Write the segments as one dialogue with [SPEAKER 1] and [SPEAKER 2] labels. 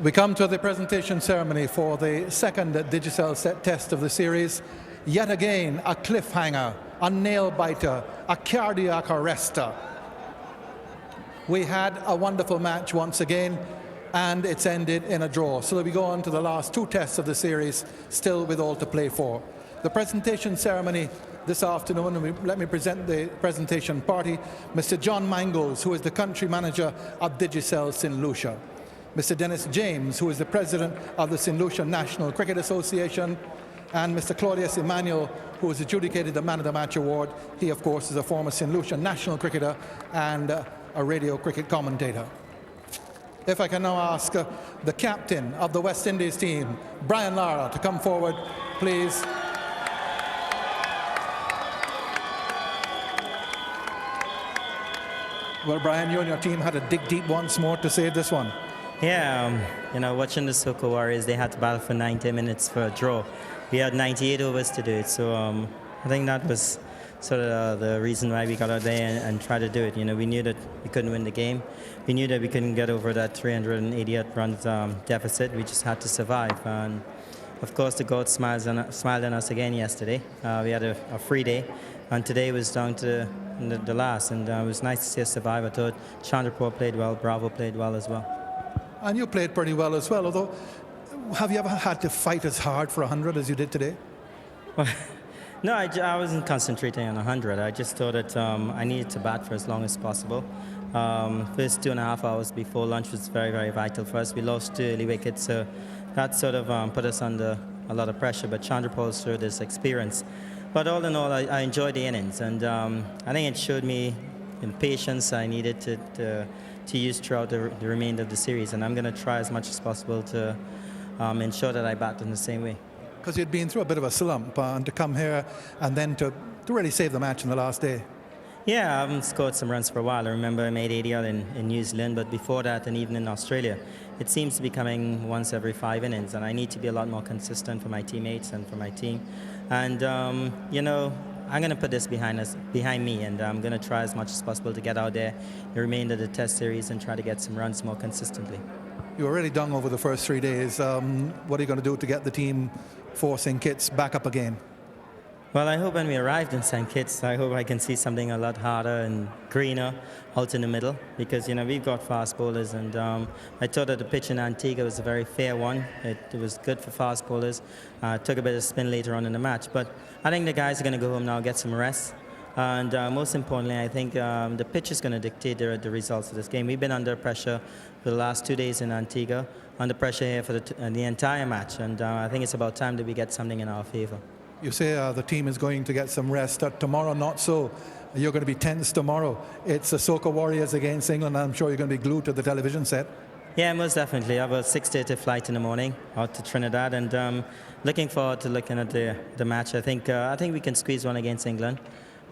[SPEAKER 1] We come to the presentation ceremony for the second Digicel set test of the series. Yet again, a cliffhanger, a nail-biter, a cardiac arrester. We had a wonderful match once again, and it's ended in a draw. So we go on to the last two tests of the series, still with all to play for. The presentation ceremony this afternoon, and let me present the presentation party. Mr. John Mangles, who is the country manager of Digicel St. Lucia. Mr. Dennis James, who is the president of the St. Lucia National Cricket Association, and Mr. Claudius Emmanuel, who has adjudicated the Man of the Match award. He, of course, is a former St. Lucia national cricketer and a radio cricket commentator. If I can now ask the captain of the West Indies team, Brian Lara, to come forward, please. Well, Brian, you and your team had to dig deep once more to save this one.
[SPEAKER 2] Yeah, watching the Soca Warriors, they had to battle for 90 minutes for a draw. We had 98 overs to do it, so I think that was sort of the reason why we got out there and tried to do it. We knew that we couldn't win the game. We knew that we couldn't get over that 388 runs deficit. We just had to survive. And of course, the gods smiled on us again yesterday. We had a free day, and today was down to the last, and it was nice to see us survive. I thought Chandrapur played well, Bravo played well as well.
[SPEAKER 1] And you played pretty well as well, although have you ever had to fight as hard for 100 as you did today?
[SPEAKER 2] Well, no, I wasn't concentrating on 100. I just thought that I needed to bat for as long as possible. First 2.5 hours before lunch was very, very vital for us. We lost 2 early wickets, so that sort of put us under a lot of pressure, but Chandrapur showed his experience. But all in all, I enjoyed the innings, and I think it showed me in patience I needed to use throughout the remainder of the series, and I'm going to try as much as possible to ensure that I bat in the same way.
[SPEAKER 1] Because you'd been through a bit of a slump, and to come here and then to really save the match in the last day.
[SPEAKER 2] Yeah, I haven't scored some runs for a while. I remember I made 80 in New Zealand, but before that, and even in Australia, it seems to be coming once every 5 innings, and I need to be a lot more consistent for my teammates and for my team. And I'm going to put this behind me, and I'm going to try as much as possible to get out there the remainder of the test series and try to get some runs more consistently.
[SPEAKER 1] You were really dung over the first 3 days. What are you going to do to get the team for St. Kitts back up again?
[SPEAKER 2] Well, I hope when we arrived in St. Kitts, I hope I can see something a lot harder and greener out in the middle, because we've got fast bowlers, and I thought that the pitch in Antigua was a very fair one. It was good for fast bowlers. Took a bit of spin later on in the match, but I think the guys are going to go home now, get some rest, and most importantly, I think the pitch is going to dictate the results of this game. We've been under pressure for the last 2 days in Antigua, under pressure here for the entire match, and I think it's about time that we get something in our favor.
[SPEAKER 1] You say the team is going to get some rest. Tomorrow, not so. You're going to be tense tomorrow. It's the Soca Warriors against England. I'm sure you're going to be glued to the television set.
[SPEAKER 2] Yeah, most definitely. I have a 6:30 flight in the morning out to Trinidad, and looking forward to looking at the match. I think we can squeeze one against England,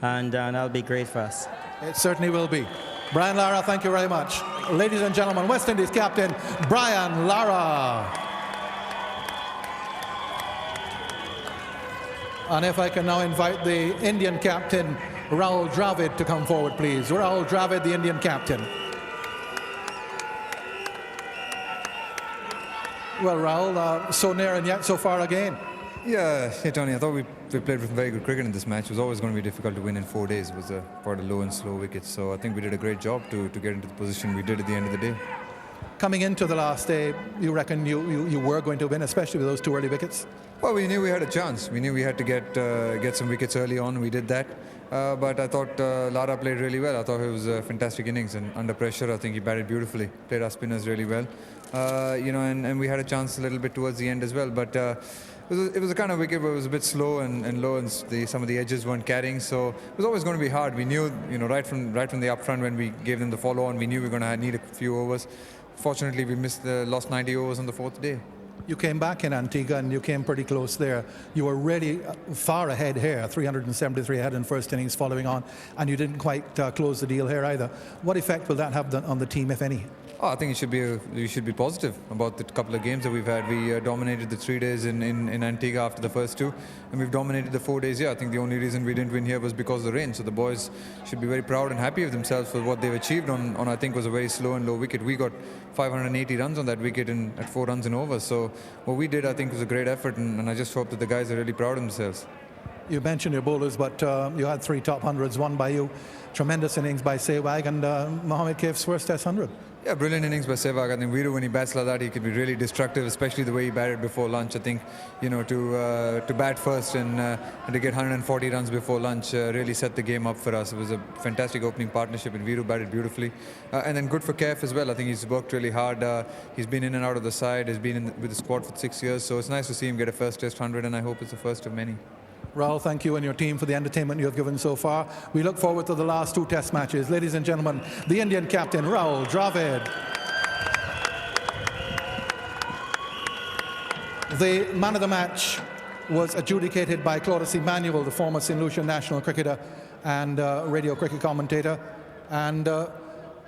[SPEAKER 2] and that'll be great for us.
[SPEAKER 1] It certainly will be. Brian Lara, thank you very much. Ladies and gentlemen, West Indies captain Brian Lara. And if I can now invite the Indian captain, Rahul Dravid, to come forward, please. Rahul Dravid, the Indian captain. Well, Rahul, so near and yet so far again.
[SPEAKER 3] Yeah, Tony, I thought we played very good cricket in this match. It was always going to be difficult to win in 4 days. It was quite a low and slow wicket. So I think we did a great job to get into the position we did at the end of the day.
[SPEAKER 1] Coming into the last day, you reckon you were going to win, especially with those 2 early wickets?
[SPEAKER 3] Well, we knew we had a chance. We knew we had to get some wickets early on. We did that. But I thought Lara played really well. I thought it was a fantastic innings, and under pressure, I think he batted beautifully. Played our spinners really well. And we had a chance a little bit towards the end as well. But it was a kind of wicket where it was a bit slow and low, and some of the edges weren't carrying. So it was always going to be hard. We knew, right from the upfront when we gave them the follow-on, we knew we were going to need a few overs. Fortunately, we lost 90 overs on the 4th day.
[SPEAKER 1] You came back in Antigua and you came pretty close there. You were really far ahead here, 373 ahead in first innings following on, and you didn't quite close the deal here either. What effect will that have on the team, if any?
[SPEAKER 3] Oh, I think you should be positive about the couple of games that we've had. We dominated the 3 days in Antigua after the first 2, and we've dominated the 4 days here. I think the only reason we didn't win here was because of the rain. So the boys should be very proud and happy with themselves for what they've achieved on I think was a very slow and low wicket. We got 580 runs on that wicket at 4 runs and over. So what we did, I think, was a great effort, and I just hope that the guys are really proud of themselves.
[SPEAKER 1] You mentioned your bowlers, but you had 3 top hundreds, one by you. Tremendous innings by Sehwag and Mohammad Kaif's first Test 100.
[SPEAKER 3] Yeah, brilliant innings by Sehwag. I think Viru, when he bats like that, he can be really destructive, especially the way he batted before lunch. I think, to bat first and to get 140 runs before lunch really set the game up for us. It was a fantastic opening partnership, and Viru batted beautifully. And then good for Kaif as well. I think he's worked really hard. He's been in and out of the side. He's been with the squad for 6 years. So it's nice to see him get a first Test 100, and I hope it's the first of many.
[SPEAKER 1] Rahul, thank you and your team for the entertainment you have given so far. We look forward to the last 2 Test matches. Ladies and gentlemen, the Indian captain, Rahul Dravid. The man of the match was adjudicated by Claudius Emmanuel, the former St. Lucia national cricketer and radio cricket commentator. And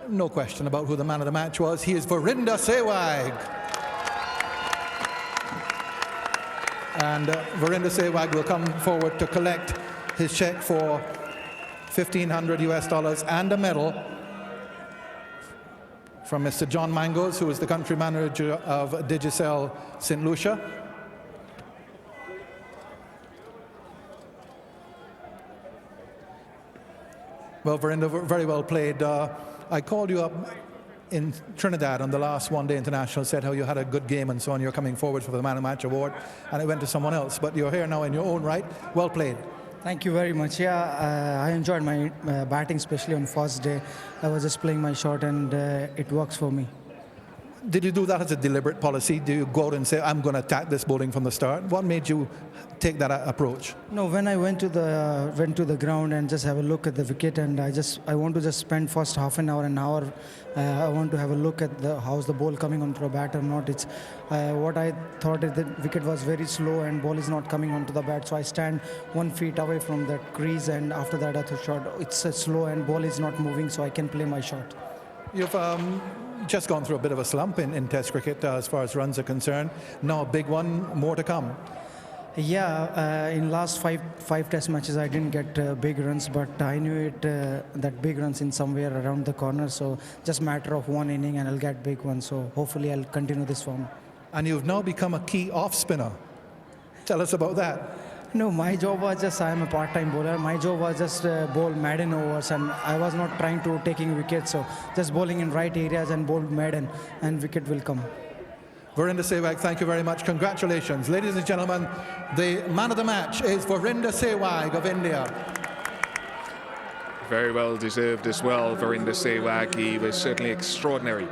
[SPEAKER 1] no question about who the man of the match was. He is Virender Sehwag. And Virender Sehwag will come forward to collect his check for $1,500 and a medal from Mr. John Mangos, who is the country manager of Digicel St. Lucia. Well, Virender, very well played. I called you up in Trinidad on the last one-day international, said how you had a good game and so on. You're coming forward for the Man of the Match award, and it went to someone else. But you're here now in your own right. Well played.
[SPEAKER 4] Thank you very much. Yeah, I enjoyed my batting, especially on first day. I was just playing my shot, and it works for me.
[SPEAKER 1] Did you do that as a deliberate policy? Do you go out and say, I'm going to attack this bowling from the start? What made you take that approach?
[SPEAKER 4] No, when I went to the ground and just have a look at the wicket, and I want to just spend first half an hour, I want to have a look at how's the ball coming onto the bat or not. It's what I thought is the wicket was very slow and ball is not coming onto the bat, so I stand 1 feet away from that crease, and after that I thought, shot, it's slow and ball is not moving, so I can play my shot.
[SPEAKER 1] You've just gone through a bit of a slump in Test cricket as far as runs are concerned. Now a big one, more to come.
[SPEAKER 4] Yeah, in last five Test matches I didn't get big runs, but I knew that big runs in somewhere around the corner. So just matter of one inning and I'll get big ones. So hopefully I'll continue this form.
[SPEAKER 1] And you've now become a key off spinner. Tell us about that.
[SPEAKER 4] No, my job was just, I am a part-time bowler. My job was just bowl maiden overs, and I was not trying to taking wickets. So just bowling in right areas and bowl maiden, and wicket will come.
[SPEAKER 1] Virender Sehwag, thank you very much. Congratulations. Ladies and gentlemen, the man of the match is Virender Sehwag of India.
[SPEAKER 5] Very well deserved as well, Virender Sehwag. He was certainly extraordinary.